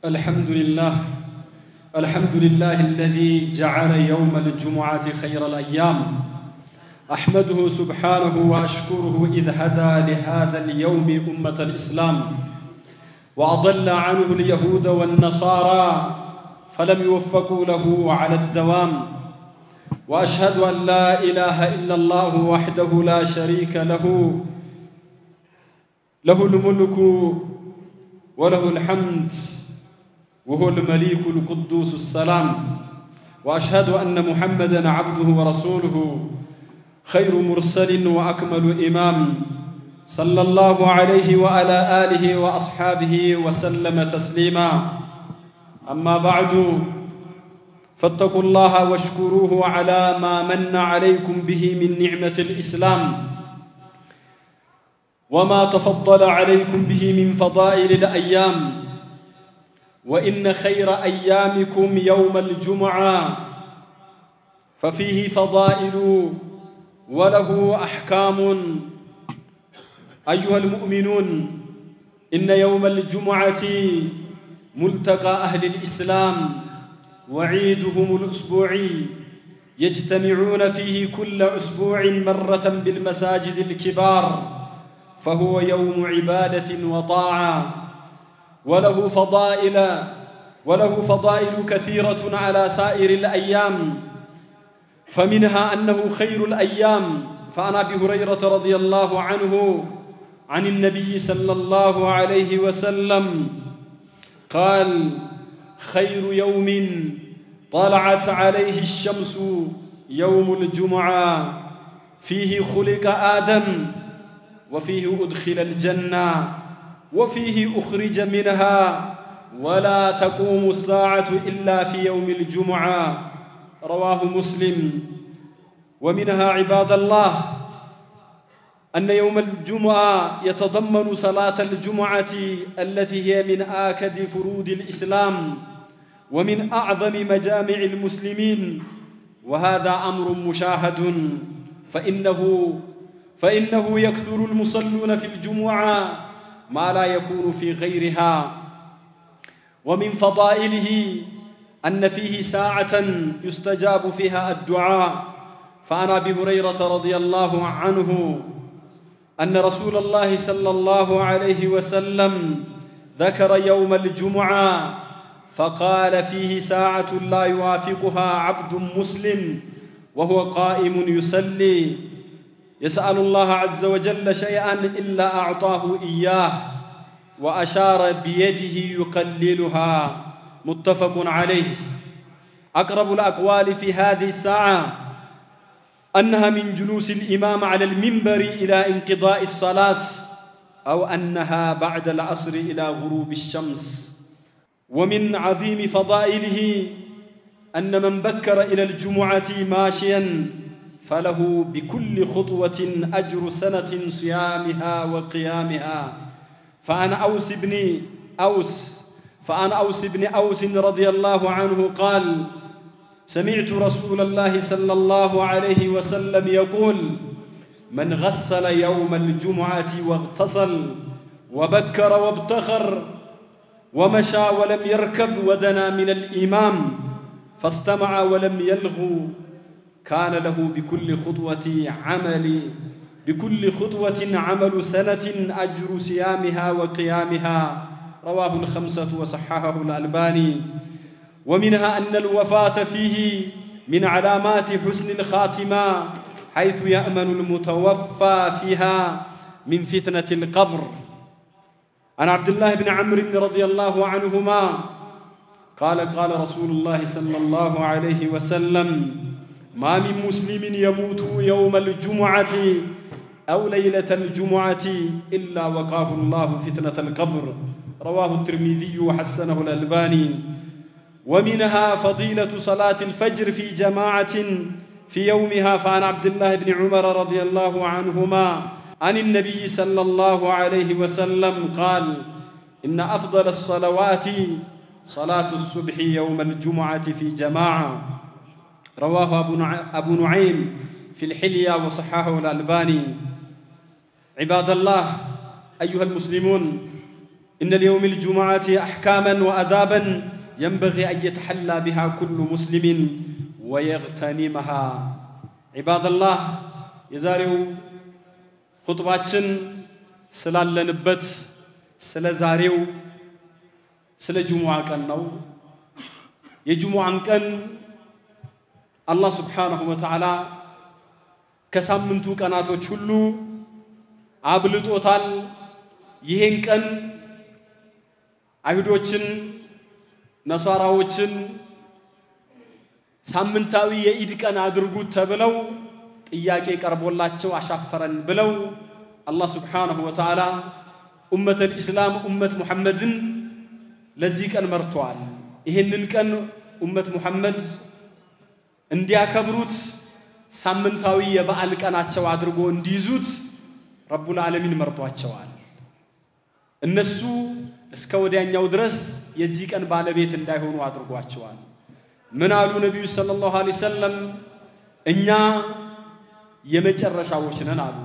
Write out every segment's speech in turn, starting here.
الحمد لله الذي جعل يوم الجمعة خير الأيام. أحمده سبحانه وأشكره إذ هدى لهذا اليوم أمة الإسلام وأضل عنه اليهود والنصارى فلم يوفقوا له على الدوام. وأشهد أن لا إله إلا الله وحده لا شريك له، له الملك وله الحمد وهو الملك القدوس السلام. وأشهد أن محمدًا عبده ورسوله خير مرسل وأكمل إمام، صلى الله عليه وعلى آله وأصحابه وسلم تسليما. أما بعد، فاتقوا الله واشكروه على ما من عليكم به من نعمة الإسلام وما تفضل عليكم به من فضائل الأيام. وإن خير أيامكم يوم الجمعة، ففيه فضائل وله أحكام. أيها المؤمنون، إن يوم الجمعة ملتقى أهل الإسلام وعيدهم الأسبوعي، يجتمعون فيه كل أسبوع مرة بالمساجد الكبار، فهو يوم عبادة وطاعة، وله فضائل كثيرة على سائر الأيام. فمنها أنه خير الأيام. فعن أبي هريرة رضي الله عنه عن النبي صلى الله عليه وسلم قال: خير يوم طلعت عليه الشمس يوم الجمعة، فيه خلق آدم، وفيه أدخل الجنة، وفيه أخرج منها، ولا تقوم الساعة إلا في يوم الجمعة. رواه مسلم. ومنها عباد الله أن يوم الجمعة يتضمن صلاة الجمعة التي هي من آكد فروض الإسلام ومن أعظم مجامع المسلمين، وهذا أمر مشاهد، فإنه يكثر المصلون في الجمعة ما لا يكون في غيرها. ومن فضائله أن فيه ساعة يستجاب فيها الدعاء. فعن أبي هريرة رضي الله عنه أن رسول الله صلى الله عليه وسلم ذكر يوم الجمعة فقال: فيه ساعة لا يوافقها عبد مسلم وهو قائم يصلي يسأل الله عز وجل شيئا إلا أعطاه إياه، وأشار بيده يقللها. متفق عليه. أقرب الأقوال في هذه الساعة أنها من جلوس الإمام على المنبر إلى انقضاء الصلاة، أو أنها بعد العصر إلى غروب الشمس. ومن عظيم فضائله أن من بكر إلى الجمعة ماشيا فله بكل خطوة أجر سنة صيامها وقيامها. فعن أوس بن أوس رضي الله عنه قال: سمعت رسول الله صلى الله عليه وسلم يقول: من غسل يوم الجمعة واغتسل وبكر وابتخر ومشى ولم يركب ودنا من الإمام فاستمع ولم يلغو، كان له بكل خطوة عمل سنة أجر صيامها وقيامها. رواه الخمسة وصححه الألباني. ومنها أن الوفاة فيه من علامات حسن الخاتمة، حيث يأمن المتوفى فيها من فتنة القبر. عن عبد الله بن عمرو رضي الله عنهما قال رسول الله صلى الله عليه وسلم: ما من مسلم يموت يوم الجمعة أو ليلة الجمعة إلا وقاه الله فتنة القبر. رواه الترمذي وحسنه الألباني. ومنها فضيلة صلاة الفجر في جماعة في يومها. فعن عبد الله بن عمر رضي الله عنهما عن النبي صلى الله عليه وسلم قال: إن أفضل الصلوات صلاة الصبح يوم الجمعة في جماعة. رواه أبو نعيم في الحلية وصححه الألباني. عباد الله، أيها المسلمون، إن ليوم الجمعة أحكاما وأدابا ينبغي أن يتحلى بها كل مسلم ويغتنمها عباد الله يزاريو خطباتشن سلالنبت سلازاريو سل جمعة كنو يجمعان كن الله سبحانه وتعالى كسامنتو كناتو تشلو አብልጦታል ይሄን ቀን አይሁዶችን ነሳራዎችን ሳምንታዊ የኢድ ቀን አድርጉት ተብለው ጥያቄ ቀርቦላቸው አሻፈረን ብለው አላህ Subhanahu Wa Ta'ala ኡመተል ኢስላም ኡመት ሙሐመድን ለዚህ ቀን መርቷል ይሄንን ቀን ኡመት ሙሐመድ እንዲያከብሩት ሳምንታዊ የበዓል ቀናቸው አድርጎ እንዲይዙት رب العالمين مرጧቸዋል እነሱ እስከ ወዲያኛው ድረስ የዚህ ቀን ባለቤት እንዳይሆኑ አድርጓቸዋል ምን አሉ ነብዩ ሰለላሁ ዐለይሂ ወሰለም እኛ የመጨረሻዎች ነን አሉ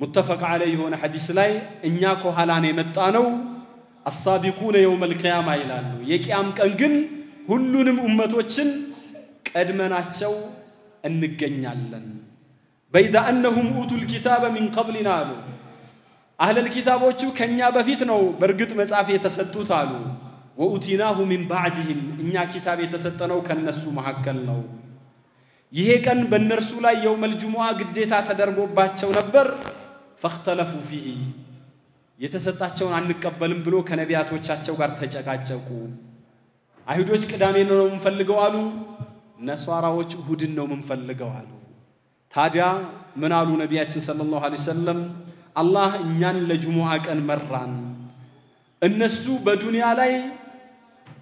متفق عليه ሆነ ሐዲስ ላይ እኛ ከኋላ ነው የመጣነው السابقون يوم القيامه ይላሉ የቂያም ቀን ግን ሁሉንም ኡመቶችን ቀድመናቸው እንገኛለን بيد أنهم أوتوا الكتاب من قبلنا له أهل الكتاب وجو كنيا بفيتنو برقط مصحف يتسدوت له وأوتيناه من بعدهم إنيا كتاب يتسدنو كنسو محكلنو ይሄ ቀን በእነርሱ ላይ يوم الجمعة ግዴታ ተደርጎባቸው ነበር فاختلفوا فيه የተሰጣቸውን አንቀበልም ብሎ ከነቢያቶቻቸው ጋር ተጨቃጨቁ አይሁዶች ቅዳሜ ነው የምንፈልገው አሉ ነሷራዎች እሁድን ነው የምንፈልገው አሉ ታዲያ ምን አሉ ነቢያችን ሰለላሁ ዐለይሂ ወሰለም አላህ እኛን ለጁሙዓ ቀን መራን እነሱ በዱንያ ላይ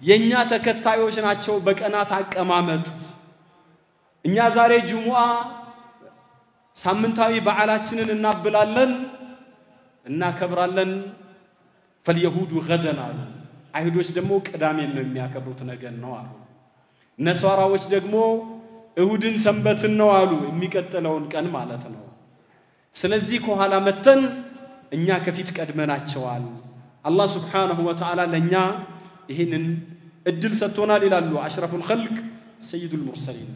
የኛ ተከታዮች ናቸው በቀናት አቀማመጥ እኛ ዛሬ ጁሙዓ ሳምንታዊ በዓላችንን እናብላለን እናከብራለን فاليهود غدا አሉ አይሁዶች ደግሞ ቅዳሜን ነው የሚያከብሩት ነገን ነው አሉ ነሷራዎች ደግሞ እሁድን ሰንበትን ነው አሉ የሚቀጥለውን ቀን ማለት ነው ስለዚህ ከኋላ መተን እኛ ከፊት ቀድመናቸዋል አላህ Subhanahu Wa Ta'ala ለኛ ይሄንን እድል ሰጥቶናል ይላሉ አሽረፉል ኸልቅ ሰይዱል ሙርሰሊን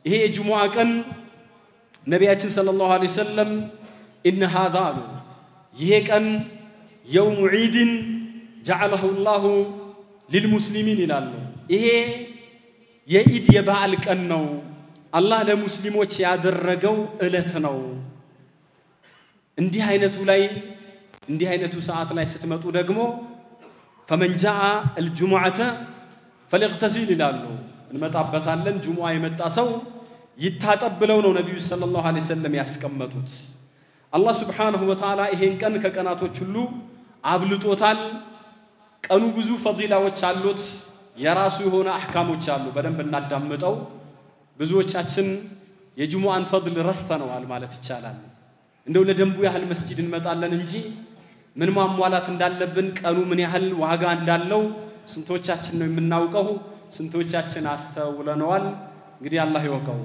ይሄ የጁሙዓ ቀን ነቢያችን ሰለላሁ ዐለይሂ ወሰለም ان هذا ይሄ ቀን يوم عيد جعله الله للمسلمين ይላሉ ይሄ የኢድ የበዓል ቀን ነው አላህ ለሙስሊሞች ያደረገው እለት ነው እንዲህ አይነቱ ሰዓት ላይ ስትመጡ ደግሞ فمن جاء الجمعة فليغتسل ይላሉ እንመጣበታለን ጁሙዓ የመጣ ሰው ይታጠብ ብለው ነው ነብዩ ሰለላሁ ዐለይሂ ወሰለም ያስቀመጡት አላህ Subhanahu Wa Ta'ala ይሄን ቀን ከቀናቶች ሁሉ አብልጦታል ቀኑ ብዙ ፈዲላዎች አሉት የራሱ የሆነ አህካሞች አሉ በደንብ እናዳምጠው ብዙዎቻችን የጁሙዓን ፈድል ረስተነዋል ማለት ይቻላል እንደው ለደንቡ ያህል መስጂድ እንመጣለን እንጂ ምን ማሟላት እንዳለብን ቀኑ ምን ያህል ዋጋ እንዳለው ስንቶቻችን ነው የምናውቀው ስንቶቻችን አስተውለነዋል እንግዲህ አላህ ይወቀው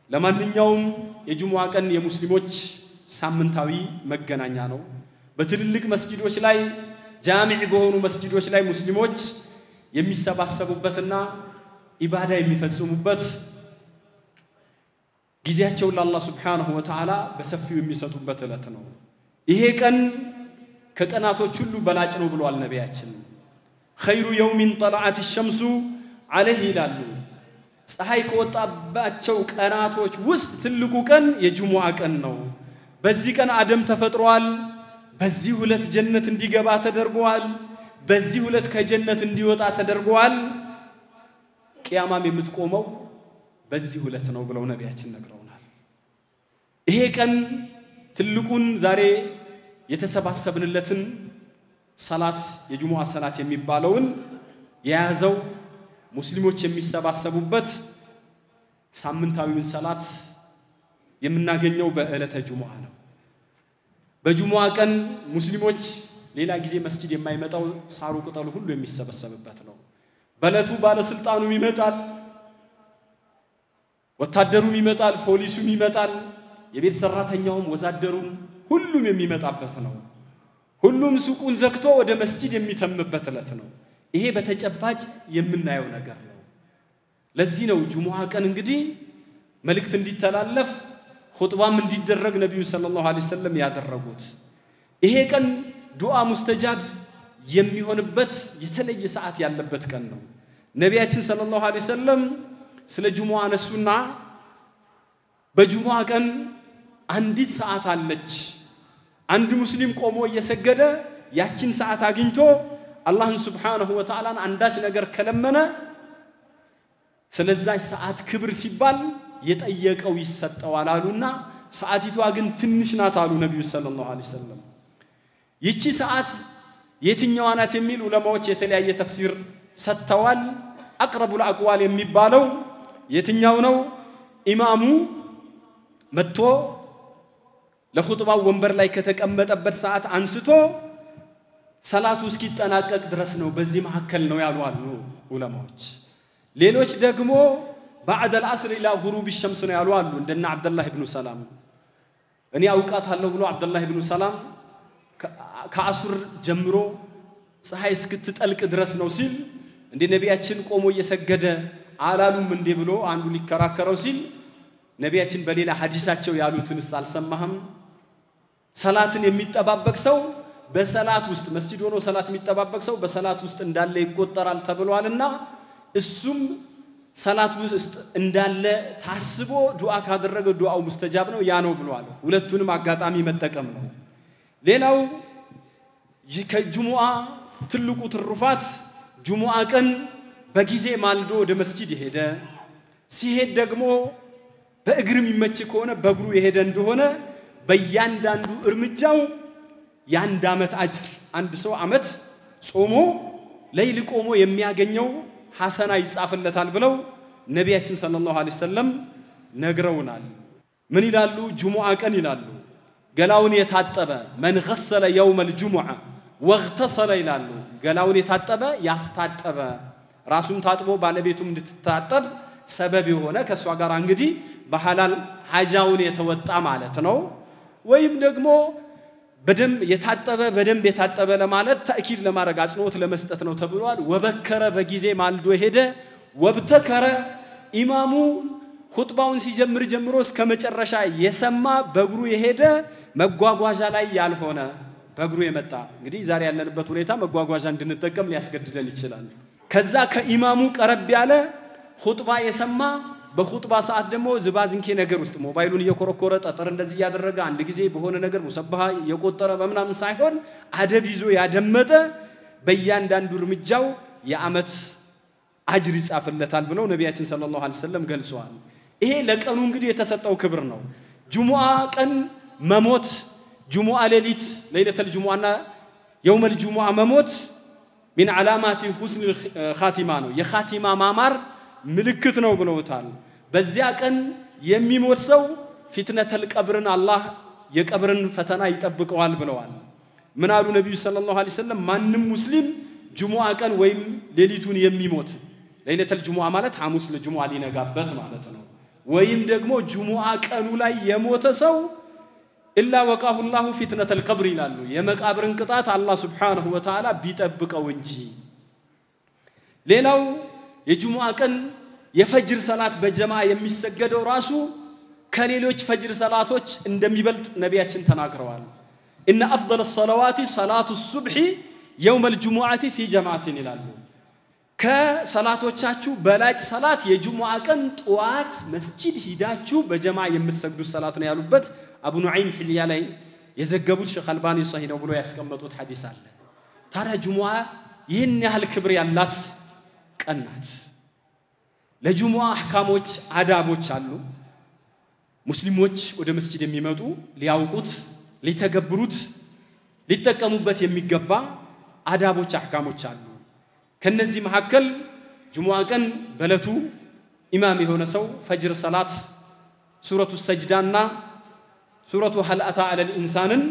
ለማንኛውም የጁሙዓ ቀን የሙስሊሞች ሳምንታዊ መገናኛ ነው በትልልቅ መስጊዶች ላይ ጃሚዕ በሆኑ መስጊዶች ላይ ሙስሊሞች የሚሰባሰቡበትና ኢባዳ የሚፈጽሙበት ጊዜያቸው ለአላህ Subhanahu Wa Ta'ala በሰፊው የሚሰጡበት እለት ነው ይሄ ቀን ከቀናቶች ሁሉ በላጭ ነው ብሏል ነቢያችን خير يوم طلعت الشمس عليه ይላሉ ፀሐይ ከወጣባቸው ቀናቶች ውስጥ ትልቁ ቀን የጁሙዓ ቀን ነው በዚህ ቀን አደም ተፈጥሯል በዚህ ሁለት ጀነት እንዲገባ ተደርጓል በዚህ ሁለት ከጀነት እንዲወጣ ተደርጓል ቂያማም የምትቆመው በዚህ ሁለት ነው ብለው ነቢያችን ነግረውናል ይሄ ቀን ትልቁን ዛሬ የተሰባሰብንለትን ሰላት የጁሙዓ ሰላት የሚባለውን የያዘው ሙስሊሞች የሚሰባሰቡበት ሳምንታዊውን ሰላት የምናገኘው በእለተ ጁሙዓ ነው በጁሙዓ ቀን ሙስሊሞች ሌላ ጊዜ መስጂድ የማይመጣው ሳሩ ቅጠሉ ሁሉ የሚሰበሰብበት ነው በለቱ ባለስልጣኑም ይመጣል ወታደሩም ይመጣል ፖሊሱም ይመጣል የቤት ሰራተኛውም ወዛደሩም ሁሉም የሚመጣበት ነው ሁሉም ሱቁን ዘግቶ ወደ መስጂድ የሚተምበት ዕለት ነው ይሄ በተጨባጭ የምናየው ነገር ነው ለዚህ ነው ጁሙዓ ቀን እንግዲህ መልእክት እንዲተላለፍ ኹጥባም እንዲደረግ ነብዩ ሰለላሁ ዐለይሂ ወሰለም ያደረጉት ይሄ ቀን ዱዓ ሙስተጃብ የሚሆንበት የተለየ ሰዓት ያለበት ቀን ነው ነቢያችን ሰለላሁ ዐለይሂ ወሰለም ስለ ጁሙዓ ነሱና በጁሙዓ ቀን አንዲት ሰዓት አለች አንድ ሙስሊም ቆሞ እየሰገደ ያችን ሰዓት አግኝቶ አላህን Subhanahu Wa Ta'ala አንዳች ነገር ከለመነ ስለዚህ ሰዓት ክብር ሲባል የጠየቀው ይሰጠዋል አሉና ሰዓቲቷ ግን ትንሽ ናት አሉ ነብዩ ሰለላሁ ዐለይሂ ወሰለም ይቺ ሰዓት የትኛዋ ናት የሚል ዑለማዎች የተለያየ ተፍሲር ሰጥተዋል አቅረቡል አቅዋል የሚባለው የትኛው ነው ኢማሙ መጥቶ ለኹጥባው ወንበር ላይ ከተቀመጠበት ሰዓት አንስቶ ሰላቱ እስኪጠናቀቅ ድረስ ነው በዚህ መሐከል ነው ያሉ አሉ ዑለማዎች ሌሎች ደግሞ بعد العصر الى غروب الشمس ነው ያሉ አሉ እንደና አብዱላህ ኢብኑ ሰላም እኔ አውቃታለሁ ብሎ አብዱላህ ኢብኑ ሰላም ከአሱር ጀምሮ ፀሐይ እስክትጠልቅ ድረስ ነው ሲል እንደ ነቢያችን ቆሞ እየሰገደ አላሉም እንደ ብሎ አንዱ ሊከራከረው ሲል ነቢያችን በሌላ ሐዲሳቸው ያሉትንስ አልሰማህም ሰላትን የሚጠባበቅ ሰው በሰላት ውስጥ መስጂድ ሆኖ ሰላት የሚጠባበቅ ሰው በሰላት ውስጥ እንዳለ ይቆጠራል ተብሏልና እሱም ሰላት ውስጥ እንዳለ ታስቦ ዱዓ ካደረገ ዱዓው ሙስተጃብ ነው ያ ነው ብሏል ሁለቱንም አጋጣሚ መጠቀም ነው ሌላው ከጁሙዓ ትልቁ ትሩፋት ጁሙዓ ቀን በጊዜ ማልዶ ወደ መስጂድ ይሄደ ሲሄድ ደግሞ በእግርም ይመች ከሆነ በእግሩ ይሄደ እንደሆነ በእያንዳንዱ እርምጃው ያንድ አመት አጅር አንድ ሰው አመት ጾሞ ለይል ቆሞ የሚያገኘው ሐሰና ይጻፍለታል ብለው ነቢያችን ሰለላሁ ዐለይሂ ወሰለም ነግረውናል ምን ይላሉ ጁሙዓ ቀን ይላሉ ገላውን የታጠበ من غسل يوم الجمعه واغتسل ይላሉ ገላውን የታጠበ ያስታጠበ ራሱን ታጥቦ ባለቤቱም እንድትታጠብ ሰበብ የሆነ ከሷ ጋር እንግዲህ በሐላል ሐጃውን የተወጣ ማለት ነው ወይም ደግሞ በደም የታጠበ ለማለት ተአኪድ ለማድረግ አጽንኦት ለመስጠት ነው ተብሏል ወበከረ በጊዜ ማልዶ ሄደ ወብተከረ ኢማሙ ኹጥባውን ሲጀምር ጀምሮ እስከ መጨረሻ የሰማ በእግሩ የሄደ መጓጓዣ ላይ ያልሆነ በእግሩ የመጣ እንግዲህ ዛሬ ያለንበት ሁኔታ መጓጓዣ እንድንጠቀም ሊያስገድደን ይችላል ከዛ ከኢማሙ ቀረብ ያለ ኹጥባ የሰማ በኹጥባ ሰዓት ደግሞ ዝባዝንኬ ነገር ውስጥ ሞባይሉን እየኮረኮረ ጠጠር እንደዚህ ያደረገ አንድ ጊዜ በሆነ ነገር ሙሰባህ የቆጠረ በመናምን ሳይሆን አደብ ይዞ ያደመጠ በእያንዳንዱ እርምጃው የአመት አጅር ይጻፍለታል ብለው ነቢያችን ሰለላሁ ዐለይሂ ወሰለም ገልጸዋል ይሄ ለቀኑ እንግዲህ የተሰጠው ክብር ነው ጁሙዓ ቀን መሞት ጁሙዓ ሌሊት ለይለተል ጁሙዓና የውመል ጁሙዓ መሞት من علامات حسن الخاتمه ነው የኻቲማ ማማር ምልክት ነው ብለውታል በዚያ ቀን የሚሞት ሰው ፊትነተል ቀብርን አላህ የቀብርን ፈተና ይጠብቀዋል ብለዋል ምን አሉ ነብዩ ሰለላሁ ዐለይሂ ወሰለም ማንንም ሙስሊም ጁሙዓ ቀን ወይም ሌሊቱን የሚሞት ለይለተል ጁሙዓ ማለት ሐሙስ ለጁሙዓ ሊነጋበት ማለት ነው ወይም ደግሞ ጁሙዓ ቀኑ ላይ የሞተ ሰው ኢላ ወቃሁ الله فتنة القبر ይላሉ የመቃብርን ቅጣት አላህ Subhanahu Wa Ta'ala ቢጠብቀው እንጂ ሌላው የጁሙዓ ቀን የፈጅር ሰላት በጀማዓ የሚሰገደው ራሱ ከሌሎች ፈጅር ሰላቶች እንደሚበልጥ ነቢያችን ተናግረዋል ان افضل الصلوات صلاه الصبح يوم الجمعه في جماعه ይላሉ ከሰላቶቻችሁ በላጭ ሰላት የጁሙዓ ቀን ጧት መስጂድ ሂዳችሁ በጀማዓ የምትሰግዱት ሰላት ነው ያሉበት አቡ ኑዓይም ሒልያ ላይ የዘገቡት ሼኽ አልባኒ ሷሂህ ነው ብሎ ያስቀመጡት ሐዲስ አለ ታዲያ ጁሙዓ ይህን ያህል ክብር ያላት ቀን ናት ለጁሙዓ አህካሞች አዳቦች አሉ ሙስሊሞች ወደ መስጂድ የሚመጡ ሊያውቁት ሊተገብሩት ሊጠቀሙበት የሚገባ አዳቦች አህካሞች አሉ ከነዚህ መሐከል ጁሙዓ ቀን በለቱ ኢማም የሆነ ሰው ፈጅር ሰላት ሱረቱ ሰጅዳና ሱረቱ ሀል አታ ዐለል ኢንሳንን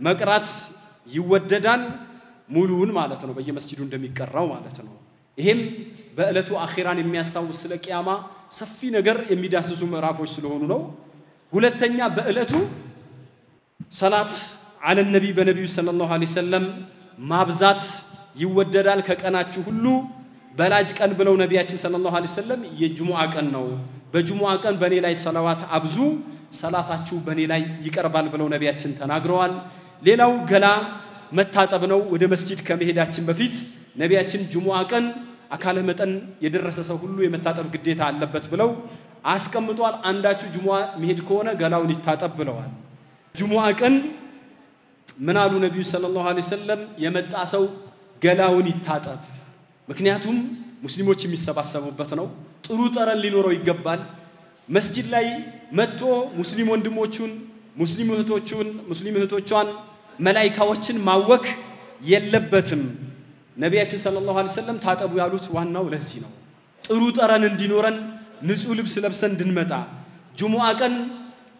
መቅራት ይወደዳል ሙሉውን ማለት ነው በየመስጂዱ እንደሚቀራው ማለት ነው ይሄም በእለቱ አኺራን የሚያስታውስ ስለ ቂያማ ሰፊ ነገር የሚዳስሱ ምዕራፎች ስለሆኑ ነው ሁለተኛ በእለቱ ሰላት على النبي بنبي صلى الله عليه وسلم ማብዛት ይወደዳል ከቀናችሁ ሁሉ በላጅ ቀን ብለው ነብያችን ሰለላሁ ዐለይሂ ወሰለም የጁሙአ ቀን ነው በጁሙአ ቀን በኔ ላይ ሰላዋት አብዙ ሰላታችሁ በኔ ላይ ይቀርባል ብለው ነብያችን ተናግረዋል ሌላው ገላ መታጠብ ነው ወደ መስጂድ ከመሄዳችን በፊት ነብያችን ጁሙአ ቀን አካለ መጠን የደረሰ ሰው ሁሉ የመታጠብ ግዴታ አለበት ብለው አስቀምጧል አንዳችሁ ጁሙአ መሄድ ከሆነ ገላውን ይታጠብ ብለዋል ጁሙአ ቀን ምናሉ ነብዩ ሰለላሁ ዐለይሂ ወሰለም የመጣ ሰው ገላውን ይታጠብ ምክንያቱም ሙስሊሞች የሚሰባሰቡበት ነው ጥሩ ጠረን ሊኖረው ይገባል መስጂድ ላይ መጥቶ ሙስሊም ወንድሞቹን ሙስሊም እህቶቿን መላእክቶችን ማወክ የለበትም ነብያችን ሰለላሁ ዐለይሂ ወሰለም ታጠቡ ያሉት ዋናው ለዚህ ነው ጥሩ ጠረን እንዲኖረን ንጹህ ልብስ ለብሰን እንድንመጣ ጁሙአ ቀን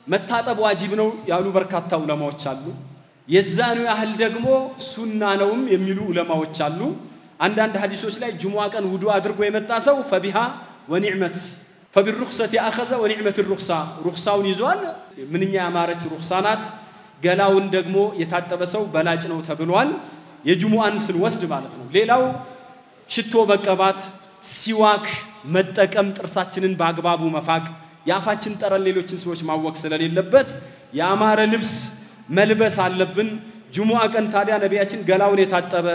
መታጠብ ዋጅብ ነው ያሉ በርካታ ዑለማዎች አሉ የዛኑ ያህል ደግሞ ሱና ነውም የሚሉ ዑለማዎች አሉ አንዳንድ ሐዲሶች ላይ ጁሙአ ቀን ውዱ አድርጎ የመጣ ሰው ፈቢሃ ወኒዕመት فبالرخصه اخذ ونعمه الرخصه رخصاውን ይዟል ምንኛ ያማረች ሩኽሳናት ገላውን ደግሞ የታጠበ ሰው በላጭ ነው ተብሏል የጁሙአን ስንወስድ ማለት ነው ሌላው ሽቶ መቀባት ሲዋክ መጠቀም ጥርሳችንን በአግባቡ መፋቅ ያፋችን ጠረን ሌሎችን ሰዎች ማወቅ ስለሌለበት ያማረ ልብስ መልበስ አለብን ጁሙአ ቀን ታዲያ ነብያችን ገላውን የታጠበ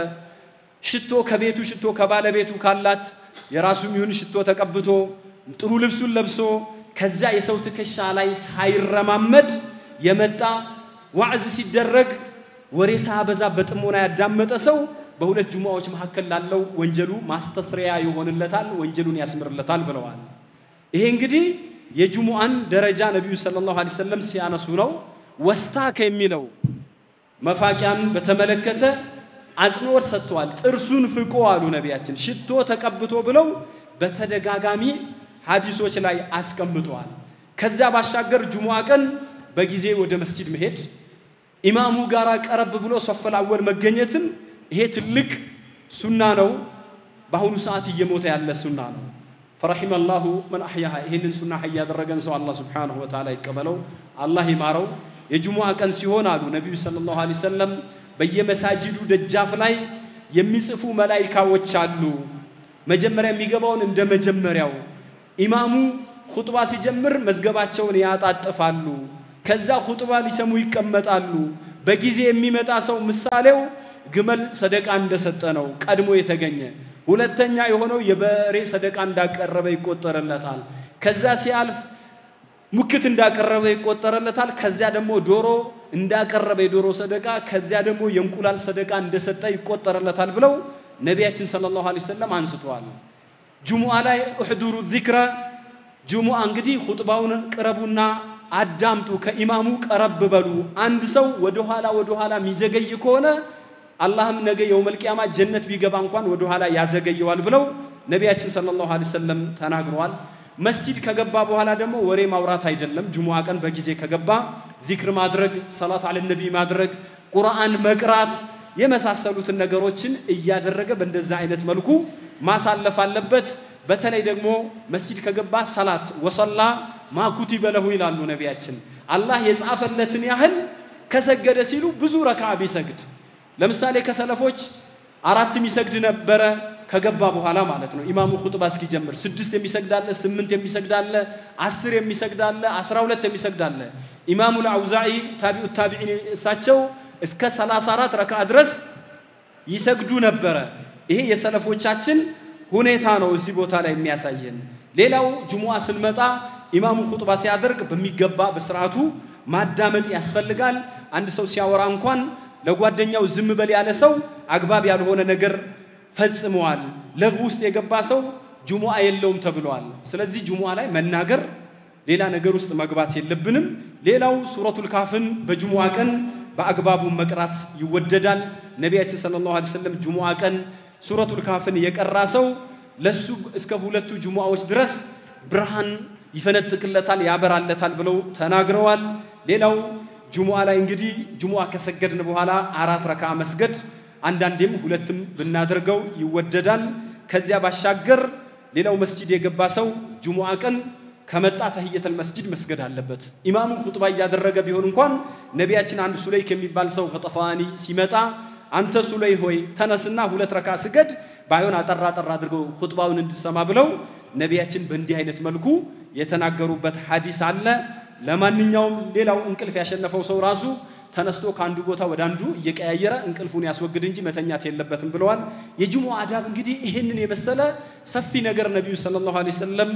ሽቶ ከቤቱ ሽቶ ከባለቤቱ ካላት የራሱም ይሁን ሽቶ ተቀብቶ ጥሩ ልብሱን ለብሶ ከዛ የሰው ትከሻ ላይ ሳይረማመድ የመጣ ዋዕዝ ሲደረግ ወሬ ሳበዛ በጥሞና ያዳመጠ ሰው በሁለት ጁሙአዎች መሐከል ላለው ወንጀሉ ማስተስሪያ ይሆንለታል ወንጀሉን ያስምርለታል ብለዋል ይሄ እንግዲህ የጁሙአን ደረጃ ነብዩ ሰለላሁ ዐለይሂ ወሰለም ሲያነሱ ነው ወስታከ የሚለው መፋቂያን በተመለከተ አጽንኦት ሰጥተዋል ጥርሱን ፍቆ አሉ ነብያችን ሽቶ ተቀብቶ ብለው በተደጋጋሚ ሐዲሶች ላይ አስቀምጠዋል ከዛ ባሻገር ጁሙአ ቀን በጊዜ ወደ መስጂድ መሄድ ኢማሙ ጋራ ቀረብ ብሎ ሶፈል አወል መገኘትም ይሄ ትልቅ ሱና ነው በአሁኑ ሰዓት እየሞተ ያለ ሱና ነው فرحم الله من احياها ይሄንን ሱና ሐያ ያደረገን ሰው አላህ Subhanahu Wa Ta'ala ይቀበለው አላህ ይማረው የጁሙአ ቀን ሲሆን አሉ ነብዩ ሰለላሁ ዐለይሂ ወሰለም በየመሳጂዱ ደጃፍ ላይ የሚጽፉ መላእክቶች አሉ መጀመሪያ የሚገባውን እንደ መጀመሪያው ኢማሙ ኹጥባ ሲጀምር መዝገባቸውን ያጣጥፋሉ ከዛ ኹጥባ ሊሰሙ ይቀመጣሉ በጊዜ የሚመጣ ሰው ምሳሌው ግመል ሰደቃ እንደሰጠ ነው ቀድሞ የተገኘ ሁለተኛ የሆነው የበሬ ሰደቃ እንዳቀረበ ይቆጠርለታል ከዛ ሲያልፍ ሙክት እንዳቀረበ ይቆጠርለታል ከዛ ደግሞ ዶሮ እንዳቀረበ የዶሮ ሰደቃ ከዛ ደግሞ የእንቁላል ሰደቃ እንደሰጠ ይቆጠርለታል ብለው ነብያችን ሰለላሁ ዐለይሂ ወሰለም አንስተዋል ጁሙአ ላይ احضروا الذكر ጁሙአ እንግዲህ ኹጥባውን ቅረቡና አዳምጡ ከኢማሙ ቀረብ በሉ አንድ ሰው ወደ ኋላ ሚዘገይ ከሆነ አላህም ነገ የውመል ቂያማ ጀነት ቢገባ እንኳን ወደ ኋላ ያዘገየዋል ብለው ነብያችን ሰለላሁ ዐለይሂ ወሰለም ተናግረዋል መስጂድ ከገባ በኋላ ደግሞ ወሬ ማውራት አይደለም ጁሙአ ቀን በጊዜ ከገባ ዚክር ማድረግ ሰላት አለ ነብይ ማድረግ ቁርአን መቅራት የመሳሰሉትን ነገሮችን እያደረገ በእንደዛ አይነት መልኩ ማሳለፍ አለበት በተለይ ደግሞ መስጂድ ከገባ ሰላት ወሰላ ማኩቲበ ለሁ ይላሉ ነብያችን አላህ የጻፈለትን ያህል ከሰገደ ሲሉ ብዙ ረካዓ ቢሰግድ ለምሳሌ ከሰለፎች አራት የሚሰግድ ነበረ ከገባ በኋላ ማለት ነው ኢማሙ ኹጥባ እስኪጀምር 6 የሚሰግዳለ 8 የሚሰግዳለ 10 የሚሰግዳለ 12 የሚሰግዳለ ኢማሙ አልአውዛኢ ታቢኡ ታቢዒን እሳቸው እስከ 34 ረካዓ ድረስ ይሰግዱ ነበረ ይሄ የሰለፎቻችን ሁኔታ ነው እዚህ ቦታ ላይ የሚያሳየን ሌላው ጁሙአ ስልመጣ ኢማሙ ኹጥባ ሲያደርግ በሚገባ በስርዓቱ ማዳመጥ ያስፈልጋል አንድ ሰው ሲያወራ እንኳን ለጓደኛው ዝም በል ያለ ሰው አግባብ ያልሆነ ነገር ፈጽመዋል ለግ ውስጥ የገባ ሰው ጁሙአ የለውም ተብሏል ስለዚህ ጁሙአ ላይ መናገር ሌላ ነገር ውስጥ መግባት የለብንም ሌላው ሱረቱል ካፍን በጁሙአ ቀን በአግባቡ መቅራት ይወደዳል ነብያችን ሰለላሁ ዐለይሂ ወሰለም ጁሙአ ቀን ሱረቱል ካፍን የቀራ ሰው ለሱ እስከ ሁለቱ ጁሙአዎች ድረስ ብርሃን ይፈነጥቅለታል ያበራለታል ብለው ተናግረዋል ሌላው ጁሙአ ላይ እንግዲህ ጁሙአ ከሰገድን በኋላ 4 ረካዓ መስገድ አንዳንዴም ሁለትም ብናደርገው ይወደዳል ከዚያ ባሻገር ሌላው መስጂድ የገባ ሰው ጁሙአ ቀን ከመጣ ተህየተል መስጂድ መስገድ አለበት ኢማሙ ኹጥባ ያደረገ ቢሆን እንኳን ነቢያችን አንድ ሱለይክ የሚባል ሰው ከጠፋኒ ሲመጣ አንተ ሱለይ ሆይ ተነስና ሁለት ረካ ስገድ ባይሆን አጠራ አድርገው ኹጥባውን እንድሰማ ብለው ነቢያችን በእንዲህ አይነት መልኩ የተናገሩበት ሐዲስ አለ ለማንኛውም ሌላው እንቅልፍ ያሸነፈው ሰው ራሱ ተነስቶ ካንዱ ቦታ ወደ አንዱ እየቀያየረ እንቅልፉን ያስወግድ እንጂ መተኛት የለበትም ብለዋል የጁሙዓ አዳብ እንግዲህ ይሄንን የመሰለ ሰፊ ነገር ነብዩ ሰለላሁ ዐለይሂ ወሰለም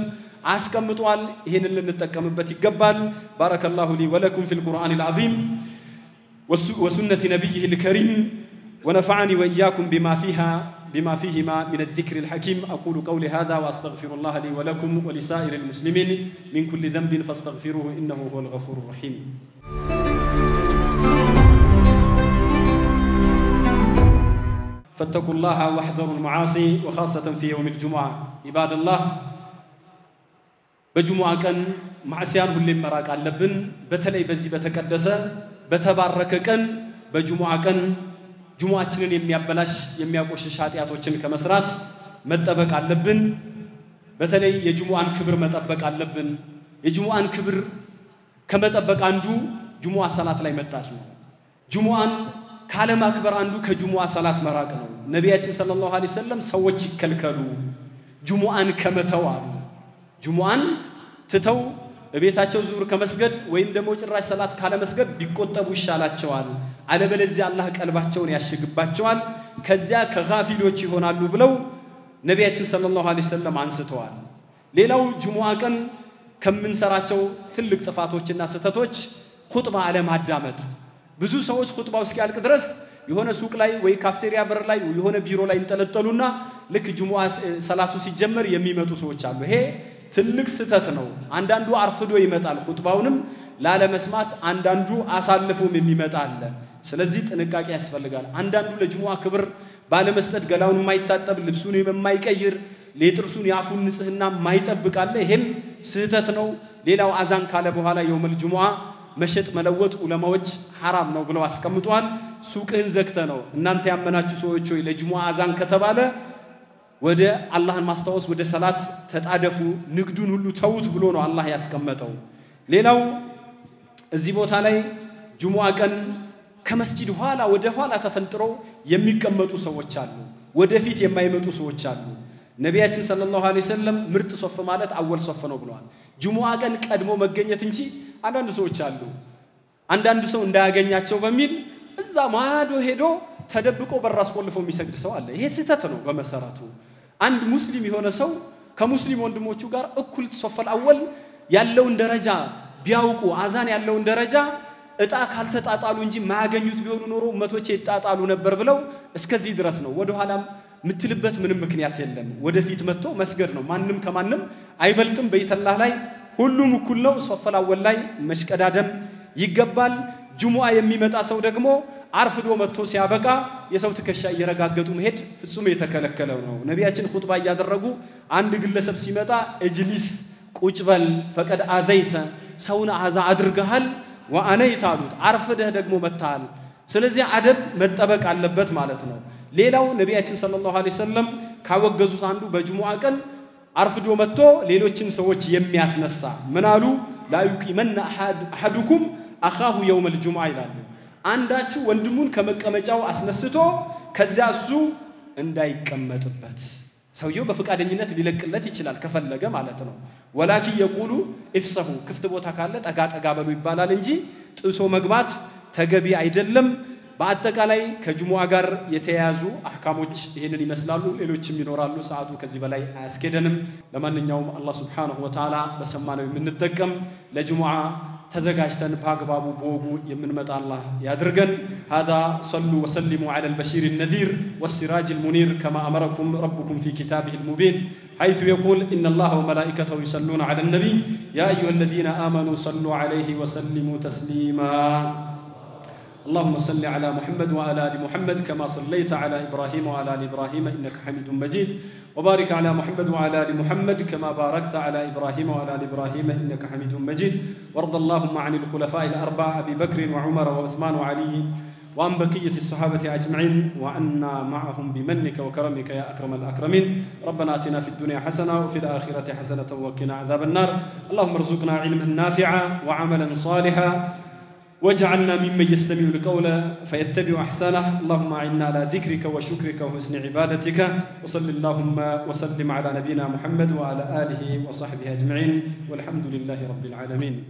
አስቀምጧል ይሄንን ልንጠቀምበት ይገባል ባረከላሁ ሊ ወለኩም ፊል ቁርአኒል አዚም ወሱነቲ ነብይሂ الكريم ونفعني واياكم بما فيهما من الذكر الحكيم اقول قولي هذا واستغفر الله لي ولكم ولسائر المسلمين من كل ذنب فاستغفروه انه هو الغفور الرحيم فاتقوا الله واحذروا المعاصي وخاصة في يوم الجمعة عباد الله بجمعة كان معصيان ሁሌም መራቅ አለብን በተለይ በዚህ በተቀደሰ በተባረከ ቀን በጁሙዓ ቀን ጁሙዓችንን የሚያበላሽ የሚያቆሽሽ ኃጢያቶችን ከመስራት መጠበቅ አለብን በተለይ የጁሙዓን ክብር መጠበቅ አለብን የጁሙዓን ክብር ከመጠበቅ አንዱ ጁሙዓ ሰላት ላይ መጣት ነው ጁሙዓን ካለም አክበር አንዱ ከጁሙዓ ሰላት መራቅ ነው ነቢያችን ሰለላሁ ዐለይሂ ወሰለም ሰዎች ይከልከሉ ጁሙዓን ከመተው አሉ ጁሙዓን ትተው በቤታቸው ዙር ከመስገድ ወይም ደሞ ጭራሽ ሰላት ካለ መስገድ ቢቆጠቡ ይሻላቸዋል አለበለዚያ አላህ ቀልባቸውን ያሽግባቸዋል ከዚያ ከጋፊሎች ይሆናሉ ብለው ነቢያችን ሰለላሁ ዐለይሂ ወሰለም አንስተዋል ሌላው ጁሙዓ ቀን ከመንሰራቸው ትልቅ ጥፋቶችና ስህተቶች ኹጥባ አለማዳመጥ ብዙ ሰዎች ኹጥባው እስኪያልቅ ድረስ የሆነ ሱቅ ላይ ወይ ካፍቴሪያ በር ላይ የሆነ ቢሮ ላይ እንጠለጠሉና ልክ ጁሙዓ ሰላቱ ሲጀመር የሚመጡ ሰዎች አሉ ይሄ ትልቅ ስህተት ነው አንዳንዱ አርፍዶ ይመጣል ኹጥባውንም ላለመስማት አንዳንዱ አሳልፎም የሚመጣ አለ ስለዚህ ጥንቃቄ ያስፈልጋል አንዳንዱ ለጁሙዓ ክብር ባለመስጠት ገላውን የማይታጠብ ልብሱን የማይቀይር ለጥርሱን ያፉን ንጽህና የማይጠብቅ አለ ይሄም ስህተት ነው ሌላው አዛን ካለ በኋላ የውመል ጁሙዓ መሸጥ መለወጥ ዑለማዎች حرام ነው ብለው አስቀምጧል ሱቅህን ዘግተ ነው እናንተ ያመናችሁ ሰዎች ሆይ ለጁሙዓ አዛን ከተባለ ወደ አላህን ማስተዋወስ ወደ ሰላት ተጣደፉ ንግዱን ሁሉ ተውት ብሎ ነው አላህ ያስቀመጠው ሌላው እዚህ ቦታ ላይ ጁሙዓ ቀን ከመስጂድ ኋላ ወደ ኋላ ተፈንጥረው የሚቀመጡ ሰዎች አሉ ወደፊት የማይመጡ ሰዎች አሉ ነቢያችን ሰለላሁ ዐለይሂ ወሰለም ምርጥ ሶፍ ማለት አወል ሶፍ ነው ብለዋል ጁሙዓ ቀን ቀድሞ መገኘት እንጂ አንዳንድ ሰዎች አሉ አንዳንድ ሰው እንዳያገኛቸው በሚል እዛ ማዶ ሄዶ ተደብቆ በራስ ቆልፎ የሚሰግድ ሰው አለ ይሄ ስህተት ነው በመሰረቱ አንድ ሙስሊም የሆነ ሰው ከሙስሊም ወንድሞቹ ጋር እኩል ሶፈል አወል ያለውን ደረጃ ቢያውቁ አዛን ያለውን ደረጃ እጣ ካልተጣጣሉ እንጂ ማያገኙት ቢሆኑ ኖሮ ኡመቶቼ ይጣጣሉ ነበር ብለው እስከዚህ ድረስ ነው ወደ ኋላም ምትልበት ምንም ምክንያት የለም ወደፊት መጥቶ መስገድ ነው ማንንም ከማንንም አይበልጥም በይተላህ ላይ ሁሉም እኩል ነው ሶፈል አወል ላይ መሽቀዳደም ይገባል ጁሙዓ የሚመጣ ሰው ደግሞ አርፍዶ መጥቶ ሲያበቃ የሰው ትከሻ እየረጋገጡ መሄድ ፍጹም የተከለከለ ነው ነቢያችን ኹጥባ ያደረጉ አንድ ግለሰብ ሲመጣ እጅሊስ ቁጭበል ፈቀድ አዘይተ ሰውን አዛ አድርገሃል ወአነይታ አሉት አርፍደህ ደግሞ መጣል ስለዚህ አደብ መጠበቅ አለበት ማለት ነው ሌላው ነቢያችን ሰለላሁ ዐለይሂ ወሰለም ካወገዙት አንዱ በጁሙዓ ቀን አርፍዶ መጥቶ ሌሎችን ሰዎች የሚያስነሳ ምናሉ ላ yuqimanna ahadukum አኻሁ يوم الجمعة ይላሉ አንዳችሁ ወንድሙን ከመቀመጫው አስነስቶ ከዚያ እሱ እንዳይቀመጥበት ሰውየው በፍቃደኝነት ሊለቅለት ይችላል ከፈለገ ማለት ነው ወላኪን يقول افسሁ ክፍት ቦታ ካለ ጠጋ በሉ ይባላል እንጂ ጥሶ መግባት ተገቢ አይደለም በአጠቃላይ ከጁሙዓ ጋር የተያያዙ አህካሞች ይሄንን ይመስላሉ ሌሎችም ይኖራሉ ሰዓቱ ከዚህ በላይ አያስኬደንም ለማንኛውም አላህ Subhanahu Wa Ta'ala በሰማነው የምንጠቀም ለጁሙዓ تزغاجتن باغبابو بوغو يمنمط الله يادرغن هذا صلوا وسلموا على البشير النذير والسراج المنير كما امركم ربكم في كتابه المبين حيث يقول ان الله وملائكته يصلون على النبي يا ايها الذين امنوا صلوا عليه وسلموا تسليما اللهم صل على محمد وعلى ال محمد كما صليت على ابراهيم وعلى ال ابراهيم انك حميد مجيد وبارك على محمد وعلى ال محمد كما باركت على ابراهيم وعلى ال ابراهيم انك حميد مجيد وارض اللهم عن الخلفاء الاربعه ابي بكر وعمر وعثمان وعلي وعن بقية الصحابة أجمعين وعنا معهم بمنك وكرمك يا أكرم الأكرمين ربنا آتنا في الدنيا حسنة وفي الآخرة حسنة وقنا عذاب النار اللهم ارزقنا علما نافعا وعملا صالحا واجعلنا ممن يستمع القول فيتبع أحسنه اللهم أعنا على ذكرك وشكرك وحسن عبادتك وصل اللهم وسلم على نبينا محمد وعلى آله وصحبه أجمعين والحمد لله رب العالمين